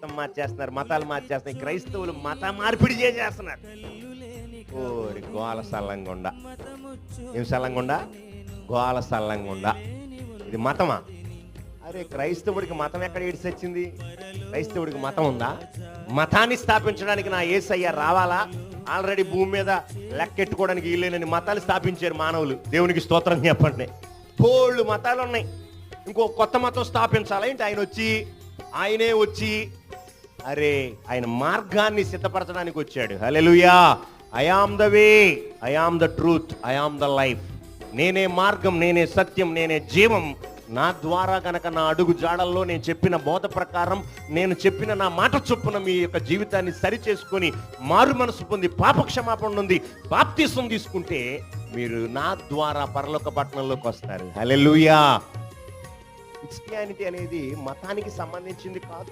మతం మార్చేస్తున్నారు, మతాలు మార్చేస్తున్నారు. క్రైస్తవులు మత మార్పిడి చేసేస్తున్నారు. ఓరి గోల సల్లంగుండ. ఏం సల్లంగుండ? గోల సల్లంగుండ. ఇది మతమా? అరే క్రైస్తవుడికి మతం ఎక్కడ ఏడిసి వచ్చింది? క్రైస్తవుడికి మతం ఉందా? మతాన్ని స్థాపించడానికి నా యేసయ్య రావాలా? ఆల్రెడీ భూమి మీద లెక్కెట్టుకోవడానికి వీళ్ళేనని మతాలు స్థాపించారు మానవులు. దేవునికి స్తోత్రం చెప్పండి. బోళ్ళు మతాలు ఉన్నాయి. ఇంకో కొత్త మతం స్థాపించాలా ఏంటి? ఆయనే వచ్చి అరే ఆయన మార్గాన్ని సిద్ధపరచడానికి వచ్చాడు. Hallelujah. I am the way, I am the truth, I am the life. నేనే మార్గం, నేనే సత్యం, నేనే జీవం. నా ద్వారా గనక నా అడుగు జాడల్లో నేను చెప్పిన బోధ ప్రకారం, నేను చెప్పిన నా మాట చొప్పున మీ యొక్క జీవితాన్ని సరి చేసుకొని మారు మనసు పొంది పాపక్షమాపణ నుండి బాప్తిసం తీసుకుంటే మీరు నా ద్వారా పరలోక పట్టణంలోకి వస్తారు. హల్లెలూయా. క్రిస్టియానిటీ అనేది మతానికి సంబంధించింది కాదు.